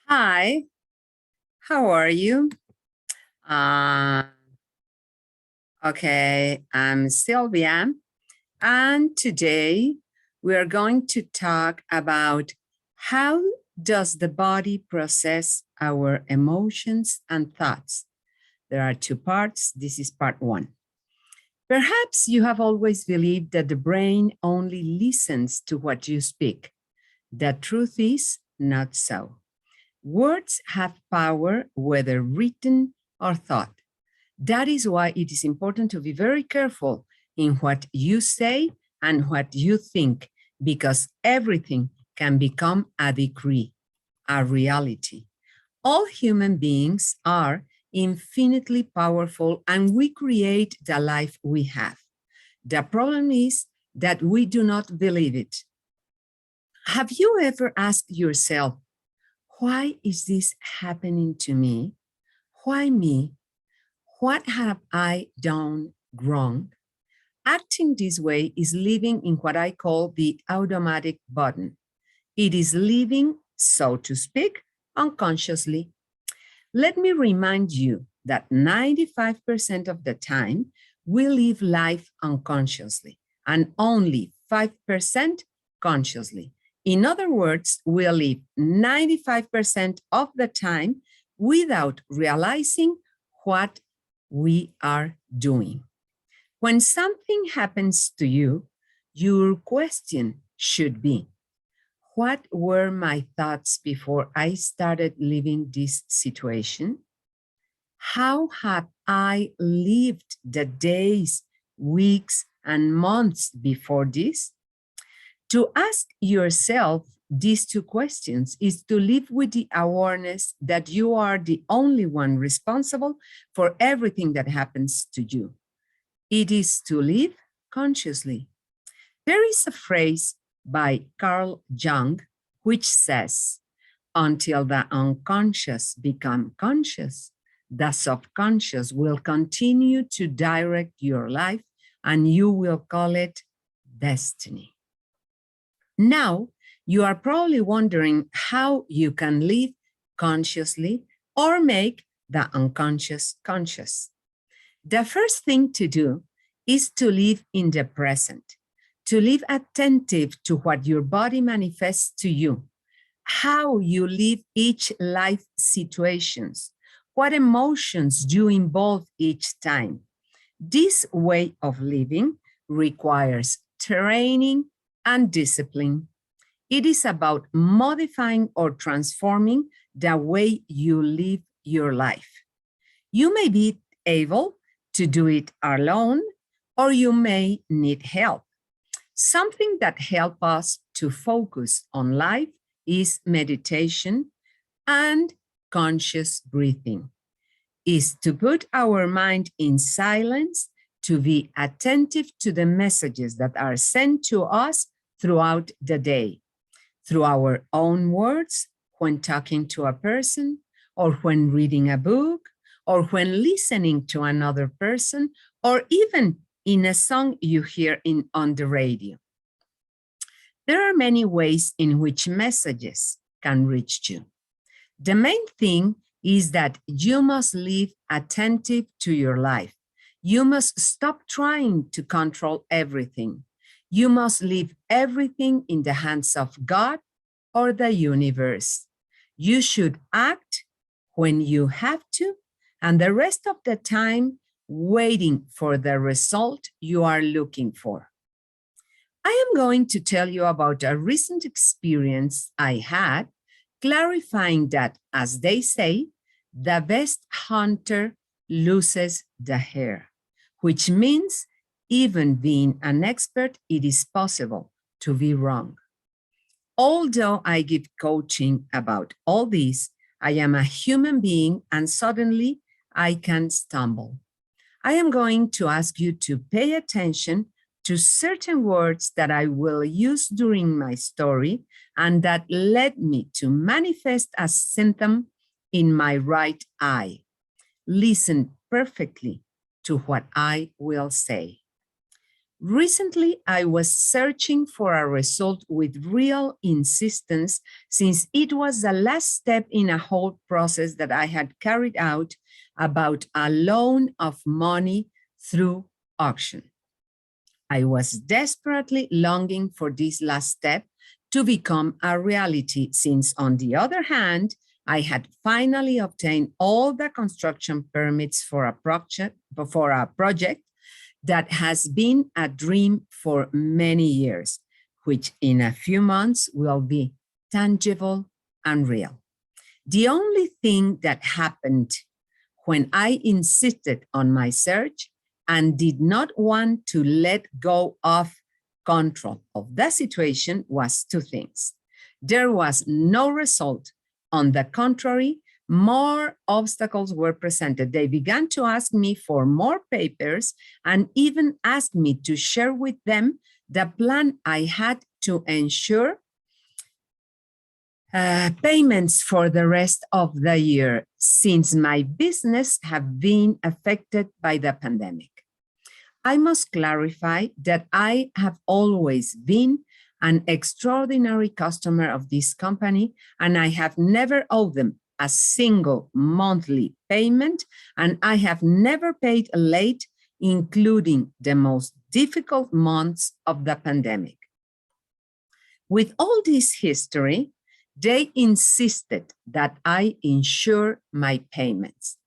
Hi, how are you? Uh, okay, I'm Sylvia, and today we are going to talk about how does the body process our emotions and thoughts. There are two parts. This is part one. Perhaps you have always believed that the brain only listens to what you speak. The truth is not so. Words have power, whether written or thought. That is why it is important to be very careful in what you say and what you think, because everything can become a decree, a reality. All human beings are infinitely powerful and we create the life we have. The problem is that we do not believe it. Have you ever asked yourself, why is this happening to me? Why me? What have I done wrong? Acting this way is living in what I call the automatic button. It is living, so to speak, unconsciously. Let me remind you that 95% of the time, we live life unconsciously and only 5% consciously. In other words, we live 95% of the time without realizing what we are doing. When something happens to you, your question should be, what were my thoughts before I started living this situation? How have I lived the days, weeks, and months before this? To ask yourself these two questions is to live with the awareness that you are the only one responsible for everything that happens to you. It is to live consciously. There is a phrase by Carl Jung which says, until the unconscious become conscious, the subconscious will continue to direct your life and you will call it destiny. Now, you are probably wondering how you can live consciously or make the unconscious conscious. The first thing to do is to live in the present, to live attentive to what your body manifests to you, how you live each life situations, what emotions you involve each time. This way of living requires training and discipline. It is about modifying or transforming the way you live your life. You may be able to do it alone, or you may need help. Something that helps us to focus on life is meditation and conscious breathing, is to put our mind in silence, to be attentive to the messages that are sent to us throughout the day, through our own words, when talking to a person, or when reading a book, or when listening to another person, or even in a song you hear on the radio. There are many ways in which messages can reach you. The main thing is that you must live attentive to your life. You must stop trying to control everything. You must leave everything in the hands of God or the universe. You should act when you have to, and the rest of the time waiting for the result you are looking for. I am going to tell you about a recent experience I had, clarifying that, as they say, the best hunter loses the hare, which means even being an expert, it is possible to be wrong. Although I give coaching about all this, I am a human being and suddenly I can stumble. I am going to ask you to pay attention to certain words that I will use during my story and that led me to manifest a symptom in my right eye. Listen perfectly to what I will say. Recently, I was searching for a result with real insistence since it was the last step in a whole process that I had carried out about a loan of money through auction. I was desperately longing for this last step to become a reality since, on the other hand, I had finally obtained all the construction permits for a project that has been a dream for many years, which in a few months will be tangible and real. The only thing that happened when I insisted on my search and did not want to let go of control of the situation was two things. There was no result. On the contrary, more obstacles were presented. They began to ask me for more papers and even asked me to share with them the plan I had to ensure payments for the rest of the year, since my business have been affected by the pandemic. I must clarify that I have always been an extraordinary customer of this company, and I have never owed them a single monthly payment, and I have never paid late, including the most difficult months of the pandemic. With all this history, they insisted that I insure my payments.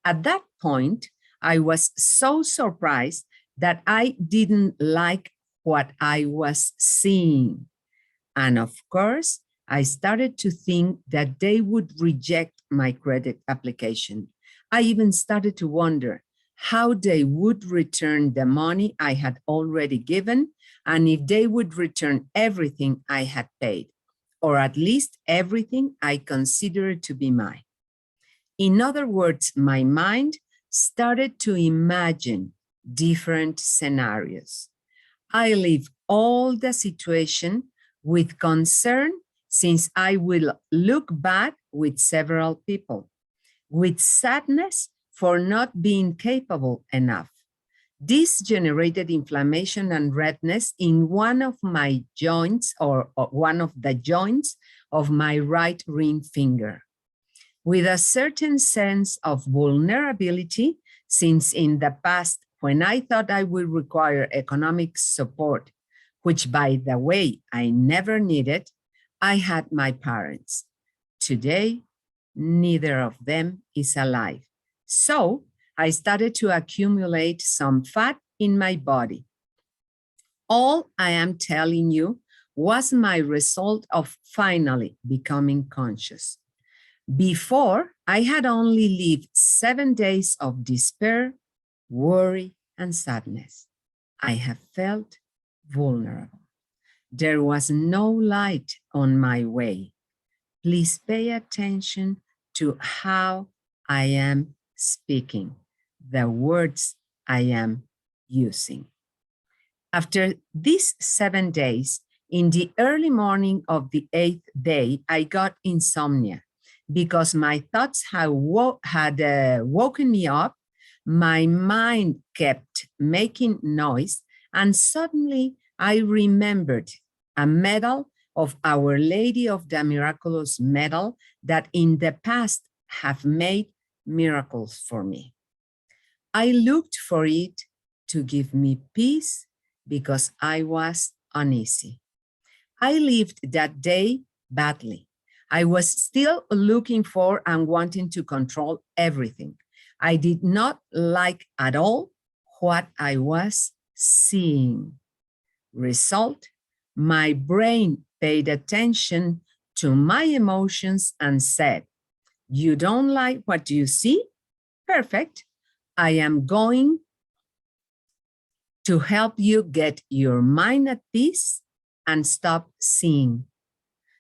At that point, I was so surprised that I didn't like what I was seeing. And of course, I started to think that they would reject my credit application. I even started to wonder how they would return the money I had already given and if they would return everything I had paid, or at least everything I considered to be mine. In other words, my mind started to imagine different scenarios. I leave all the situation with concern since I will look back with several people, with sadness for not being capable enough. This generated inflammation and redness in one of my joints or one of the joints of my right ring finger, with a certain sense of vulnerability, since in the past, when I thought I would require economic support, which by the way, I never needed, I had my parents. Today, neither of them is alive. So I started to accumulate some fat in my body. All I am telling you was my result of finally becoming conscious. Before, I had only lived 7 days of despair, worry, and sadness. I have felt vulnerable. There was no light on my way. Please pay attention to how I am speaking, the words I am using. After these 7 days, in the early morning of the 8th day, I got insomnia because my thoughts had woken me up. My mind kept making noise, and suddenly I remembered a medal of Our Lady of the Miraculous medal that in the past have made miracles for me. I looked for it to give me peace because I was uneasy. I lived that day badly. I was still looking for and wanting to control everything. I did not like at all what I was seeing. Result, my brain paid attention to my emotions and said, "You don't like what you see? Perfect. I am going to help you get your mind at peace and stop seeing."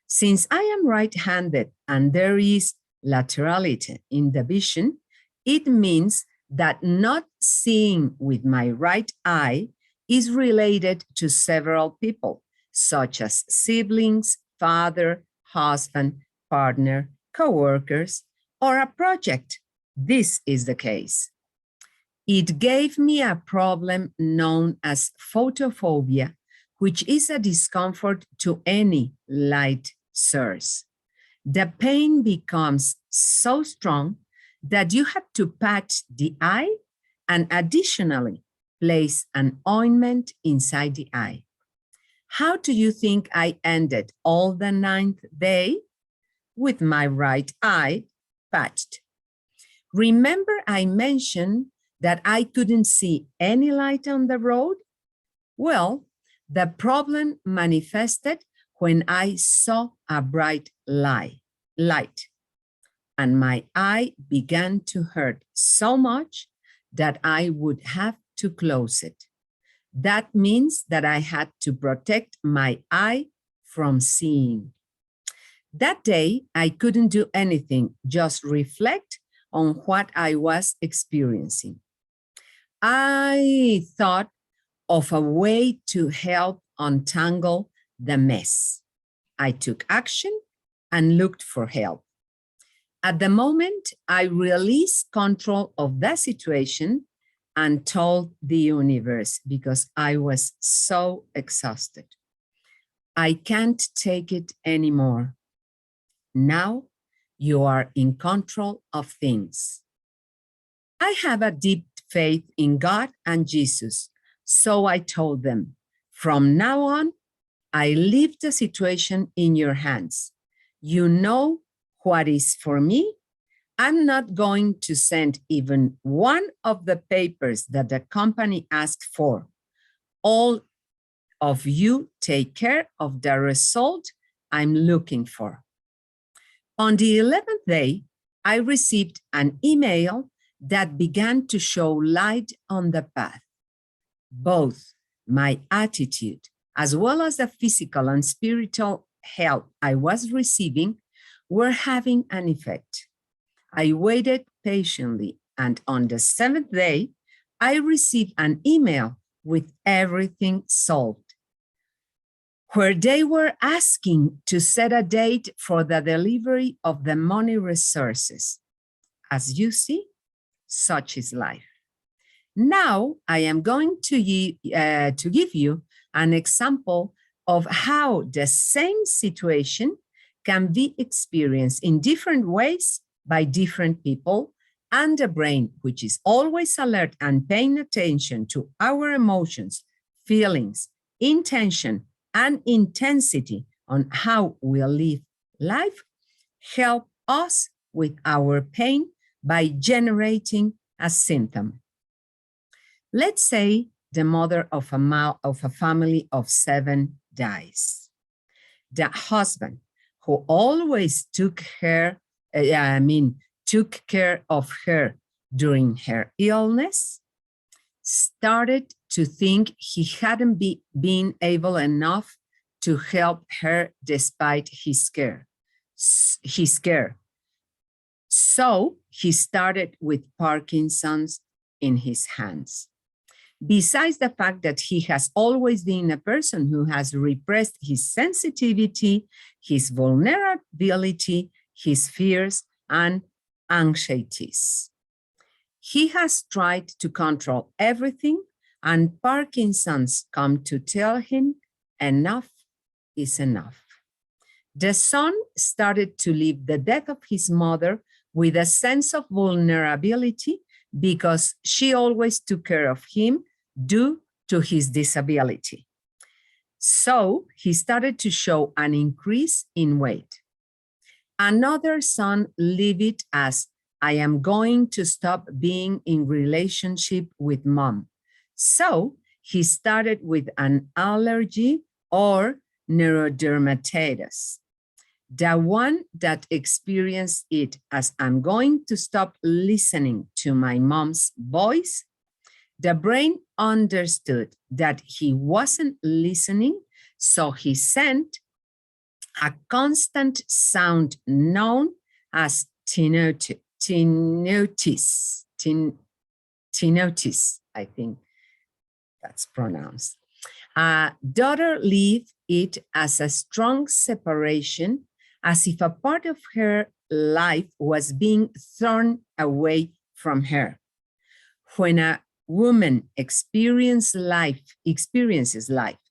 Since I am right-handed and there is laterality in the vision, it means that not seeing with my right eye is related to several people, such as siblings, father, husband, partner, co-workers, or a project. This is the case. It gave me a problem known as photophobia, which is a discomfort to any light source. The pain becomes so strong that you have to patch the eye and additionally place an ointment inside the eye. How do you think I ended all the 9th day? With my right eye patched. Remember I mentioned that I couldn't see any light on the road? Well, the problem manifested when I saw a bright light, and my eye began to hurt so much that I would have to close it. That means that I had to protect my eye from seeing. That day, I couldn't do anything, just reflect on what I was experiencing. I thought of a way to help untangle the mess. I took action and looked for help. At the moment, I released control of the situation and told the universe because I was so exhausted. I can't take it anymore. Now you are in control of things. I have a deep faith in God and Jesus, so I told them, from now on, I leave the situation in your hands. You know what is for me. I'm not going to send even one of the papers that the company asked for. All of you take care of the result I'm looking for. On the 11th day, I received an email that began to show light on the path. Both my attitude as well as the physical and spiritual help I was receiving were having an effect. I waited patiently, and on the 7th day, I received an email with everything solved, where they were asking to set a date for the delivery of the money resources. As you see, such is life. Now, I am going to give you an example of how the same situation can be experienced in different ways by different people, and the brain, which is always alert and paying attention to our emotions, feelings, intention, and intensity on how we live life, help us with our pain by generating a symptom. Let's say the mother of a family of 7 dies. The husband, who always took care of her during her illness, started to think he hadn't been able enough to help her despite his care. So he started with Parkinson's in his hands. Besides the fact that he has always been a person who has repressed his sensitivity, his vulnerability, his fears, and anxieties. He has tried to control everything, and Parkinson's come to tell him enough is enough. The son started to live the death of his mother with a sense of vulnerability because she always took care of him due to his disability. So he started to show an increase in weight. Another son lived it as, I am going to stop being in relationship with mom. So he started with an allergy or neurodermatitis. The one that experienced it as, I'm going to stop listening to my mom's voice. The brain understood that he wasn't listening, so he sent a constant sound known as tinnitus, I think that's pronounced. Daughter lived it as a strong separation, as if a part of her life was being thrown away from her. When a woman experiences life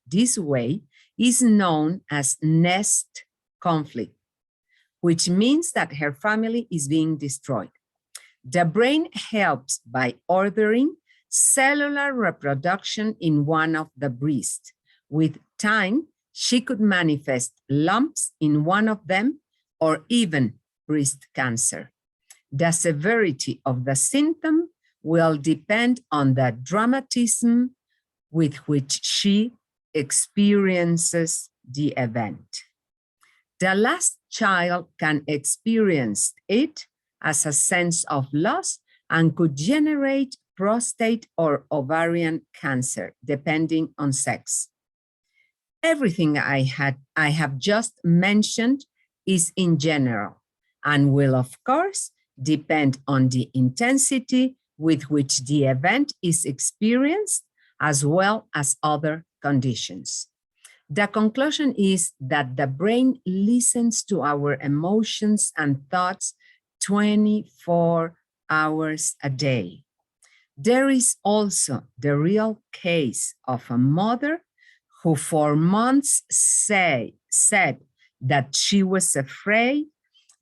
this way, is known as nest conflict, which means that her family is being destroyed. The brain helps by ordering cellular reproduction in one of the breasts. With time, she could manifest lumps in one of them or even breast cancer. The severity of the symptom will depend on the dramatism with which she experiences the event. The last child can experience it as a sense of loss and could generate prostate or ovarian cancer, depending on sex. Everything I have just mentioned is in general and will, of course, depend on the intensity with which the event is experienced, as well as other conditions. The conclusion is that the brain listens to our emotions and thoughts 24 hours a day. There is also the real case of a mother who for months said that she was afraid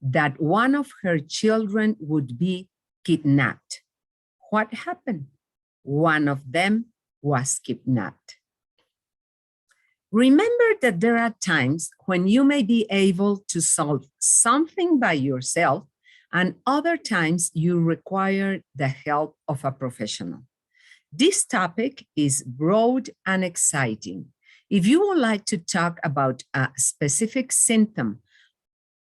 that one of her children would be kidnapped. What happened? One of them was kidnapped. Remember that there are times when you may be able to solve something by yourself, and other times you require the help of a professional. This topic is broad and exciting. If you would like to talk about a specific symptom,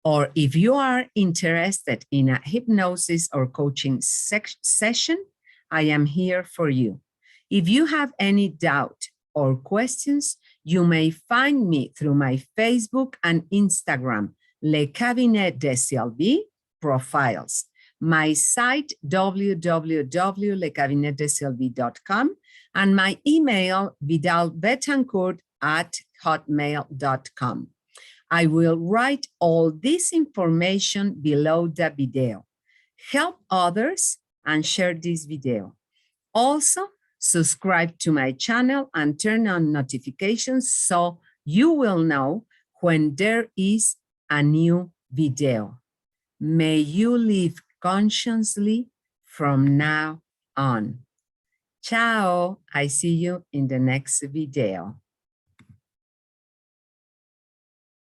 or if you are interested in a hypnosis or coaching session, I am here for you. If you have any doubt or questions, you may find me through my Facebook and Instagram, Le Cabinet de Sylvie profiles, my site, www.lecabinetdesylvie.com, and my email, vidalbetancourt@hotmail.com. I will write all this information below the video. Help others and share this video. Also, subscribe to my channel and turn on notifications so you will know when there is a new video. May you live consciously from now on. Ciao, I see you in the next video.